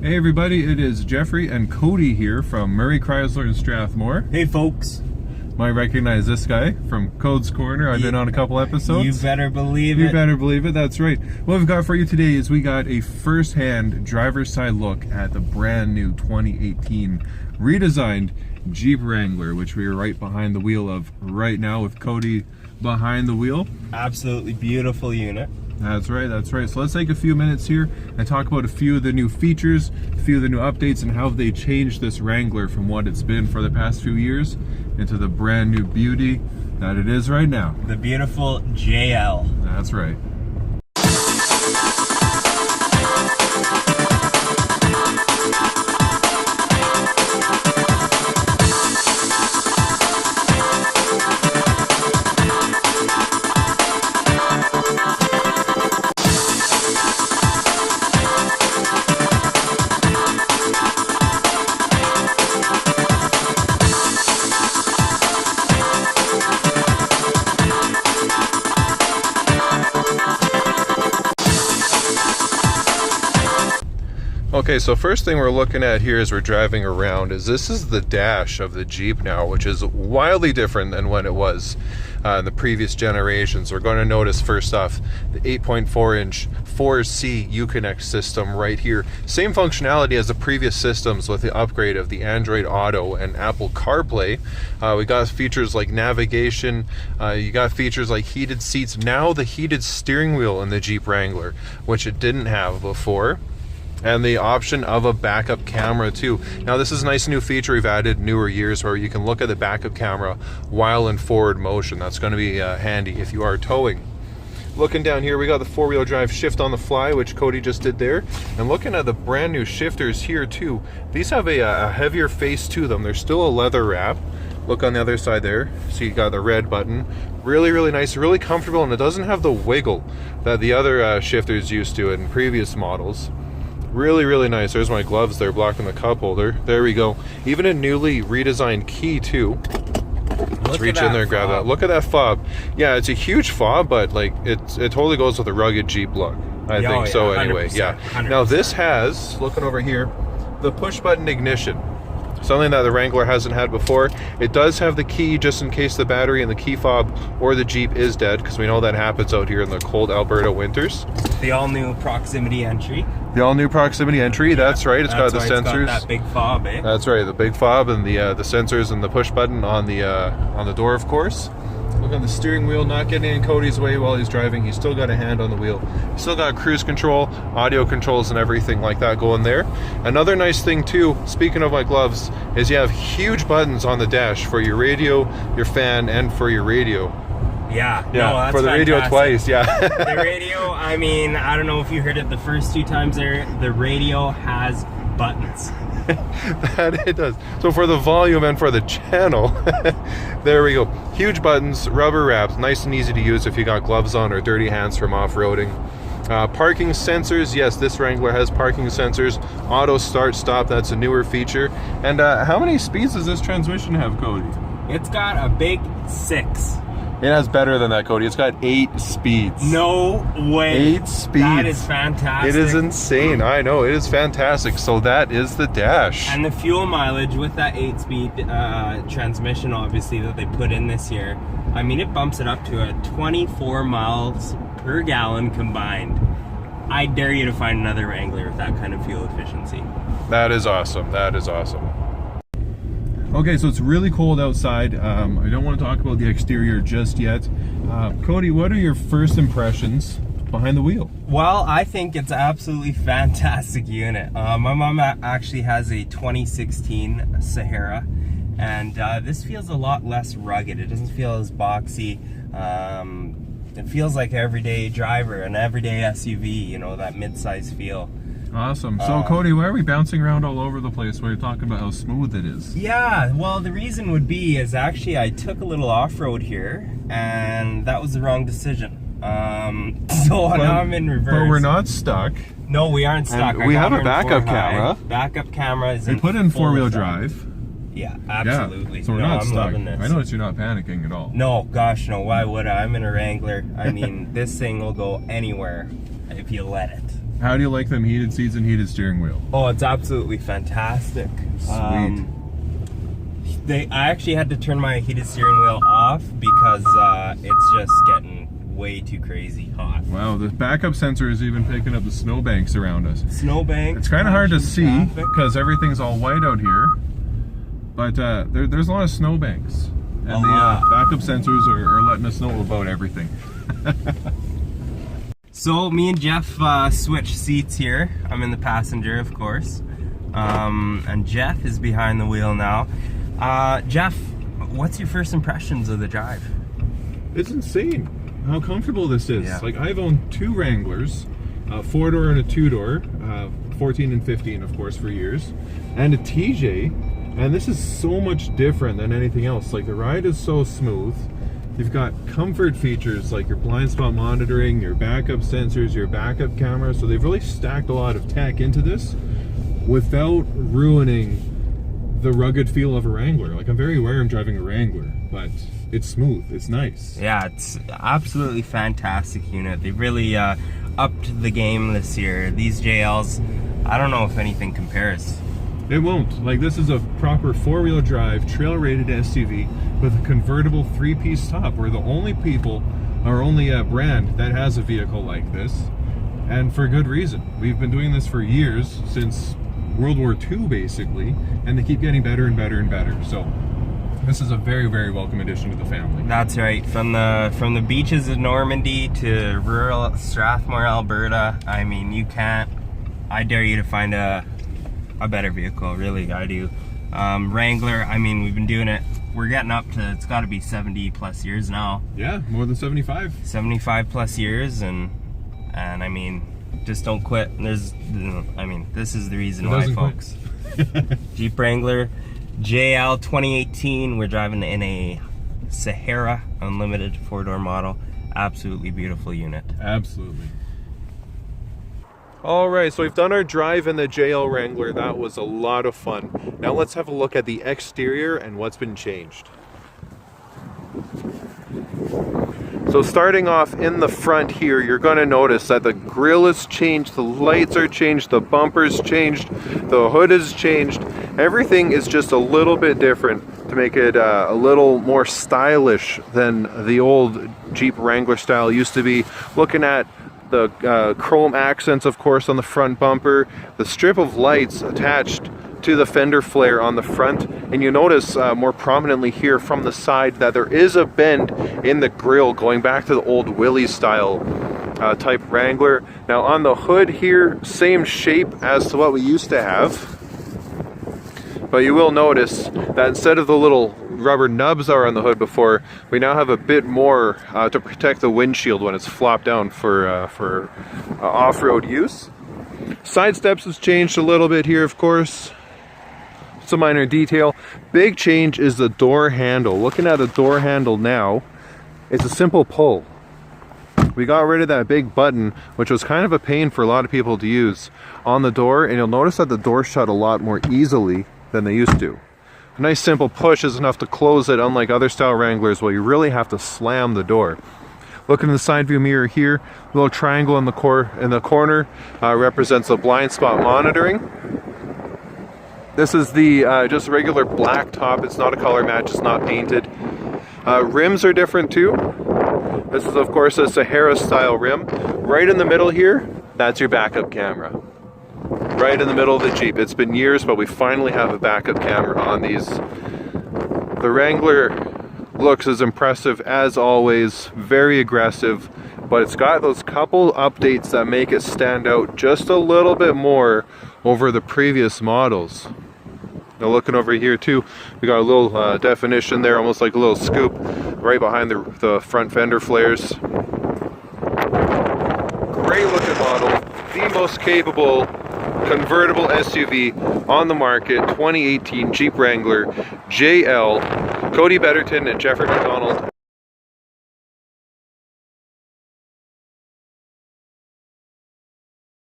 Hey everybody, it is Jeffrey and Cody here from Murray Chrysler in Strathmore. Hey folks. Might recognize this guy from Code's Corner. I've been on a couple episodes. You better believe it. You better believe it, that's right. What we've got for you today is we got a first-hand driver's side look at the brand new 2018 redesigned Jeep Wrangler, which we are right behind the wheel of right now with Cody behind the wheel. Absolutely beautiful unit. That's right, that's right. So let's take a few minutes here and talk about a few of the new features, a few of the new updates, and how they changed this Wrangler from what it's been for the past few years into the brand new beauty that it is right now. The beautiful JL. That's right. Okay, so first thing we're looking at here as we're driving around is this is the dash of the Jeep now, which is wildly different than when it was in the previous generations. We're going to notice first off the 8.4-inch 4C Uconnect system right here. Same functionality as the previous systems with the upgrade of the Android Auto and Apple CarPlay. We got features like navigation, you got features like heated seats, now the heated steering wheel in the Jeep Wrangler, which it didn't have before. And the option of a backup camera too. Now this is a nice new feature we've added newer years where you can look at the backup camera while in forward motion. That's going to be handy if you are towing. Looking down here, we got the four-wheel drive shift on the fly, which Cody just did there. And looking at the brand new shifters here too, these have a heavier face to them. They're still a leather wrap. Look on the other side there. So you got the red button. Really, really nice, really comfortable, and it doesn't have the wiggle that the other shifters used to in previous models. Really, really nice. There's my gloves there blocking the cup holder. There we go. Even a newly redesigned key too. Let's reach in there and grab that. Look at that fob. Yeah, it's a huge fob, but like it totally goes with a rugged Jeep look. I think so anyway. Yeah. 100%. Now this has, looking over here, the push button ignition. Something that the Wrangler hasn't had before. It does have the key just in case the battery in the key fob or the Jeep is dead, because we know that happens out here in the cold Alberta winters. The all-new proximity entry. The all-new proximity entry, yeah, that's right. It's got the sensors. Got that big fob, eh? That's right, the big fob and the sensors and the push button on the door, of course. Look on the steering wheel, not getting in Cody's way while he's driving. He's still got a hand on the wheel. He's still got cruise control, audio controls, and everything like that going there. Another nice thing too, speaking of my gloves, is you have huge buttons on the dash for your radio, your fan, and for your radio. Yeah, no, that's for the fantastic. Radio twice, yeah. The radio, I mean, I don't know if you heard it the first two times there, the radio has buttons. That it does. So for the volume and for the channel, there we go. Huge buttons, rubber wraps, nice and easy to use if you got gloves on or dirty hands from off-roading. Parking sensors, yes, this Wrangler has parking sensors. Auto start stop, that's a newer feature. And how many speeds does this transmission have, Cody? It's got a big 6. It has better than that, Cody. It's got 8 speeds. No way. 8 speeds. That is fantastic. It is insane. I know, it is fantastic. So that is the dash. And the fuel mileage with that 8-speed transmission, obviously, that they put in this year, I mean, it bumps it up to a 24 miles per gallon combined. I dare you to find another Wrangler with that kind of fuel efficiency. That is awesome. That is awesome. Okay, so it's really cold outside. I don't want to talk about the exterior just yet. Cody, what are your first impressions behind the wheel? Well, I think it's an absolutely fantastic unit. My mom actually has a 2016 Sahara, and this feels a lot less rugged. It doesn't feel as boxy. It feels like an everyday driver, an everyday SUV, you know, that mid-size feel. Awesome. So Cody, why are we bouncing around all over the place while you're talking about how smooth it is? Yeah, well, the reason would be is actually I took a little off-road here, and that was the wrong decision. Now I'm in reverse. But we're not stuck. No, we aren't stuck. We have a backup camera. Backup camera is we put in four-wheel drive. Yeah, absolutely. Yeah, so we're not I'm stuck. loving this. I notice you're not panicking at all. No, gosh, no. Why would I? I'm in a Wrangler. I mean, this thing will go anywhere if you let it. How do you like them heated seats and heated steering wheel? Oh, it's absolutely fantastic. Sweet. I actually had to turn my heated steering wheel off because it's just getting way too crazy hot. Wow, the backup sensor is even picking up the snowbanks around us. Snowbanks. It's kind of hard to see traffic. because everything's all white out here, but there's a lot of snowbanks. And the backup sensors are letting us know about everything. So me and Jeff switched seats here. I'm in the passenger, of course. And Jeff is behind the wheel now. Jeff, what's your first impressions of the drive? It's insane how comfortable this is. Yeah. Like, I've owned 2 Wranglers, a 4-door and a 2-door, 14 and 15 of course for years, and a TJ, and this is so much different than anything else. Like, the ride is so smooth. You've got comfort features like your blind spot monitoring, your backup sensors, your backup camera, so they've really stacked a lot of tech into this without ruining the rugged feel of a Wrangler. Like, I'm very aware I'm driving a Wrangler, but it's smooth, it's nice. Yeah, it's absolutely fantastic unit. They really upped the game this year. These JLs, I don't know if anything compares. It won't. Like, this is a proper 4-wheel drive, trail-rated SUV with a convertible 3-piece top. We're the only brand that has a vehicle like this, and for good reason. We've been doing this for years, since World War II basically, and they keep getting better and better and better. So this is a very, very welcome addition to the family. That's right. From the beaches of Normandy to rural Strathmore, Alberta, I mean, I dare you to find a better vehicle, really, I do. Wrangler, I mean, we've been doing it, we're getting up to, it's got to be 70 plus years now. Yeah, more than 75. 75 plus years, and I mean, just don't quit. This is the reason why, folks. Jeep Wrangler JL 2018. We're driving in a Sahara Unlimited 4-door model. Absolutely beautiful unit. Absolutely. All right, so we've done our drive in the JL Wrangler. That was a lot of fun. Now let's have a look at the exterior and what's been changed. So starting off in the front here, you're going to notice that the grille is changed, the lights are changed, the bumper's changed, the hood is changed. Everything is just a little bit different to make it a little more stylish than the old Jeep Wrangler style used to be. Looking at the chrome accents, of course, on the front bumper, the strip of lights attached to the fender flare on the front, and you notice more prominently here from the side that there is a bend in the grille going back to the old Willys style type Wrangler. Now on the hood here, same shape as to what we used to have, but you will notice that instead of the little rubber nubs that were on the hood before, we now have a bit more to protect the windshield when it's flopped down for off-road use. Side steps has changed a little bit here, of course. It's a minor detail. Big change is the door handle. Looking at the door handle now, it's a simple pull. We got rid of that big button, which was kind of a pain for a lot of people to use on the door, and you'll notice that the doors shut a lot more easily than they used to. A nice simple push is enough to close it, unlike other style Wranglers where you really have to slam the door. Looking in the side view mirror here, a little triangle in the corner represents the blind spot monitoring. This is the just regular black top. It's not a color match, it's not painted. Rims are different too. This is of course a Sahara style rim. Right in the middle here, that's your backup camera. Right in the middle of the Jeep. It's been years, but we finally have a backup camera on these. The Wrangler looks as impressive as always, very aggressive, but it's got those couple updates that make it stand out just a little bit more over the previous models. Now looking over here too, we got a little definition there, almost like a little scoop right behind the front fender flares. Great looking model, the most capable convertible SUV on the market, 2018 Jeep Wrangler JL. Cody, Betterton, and Jeffre MacDonald.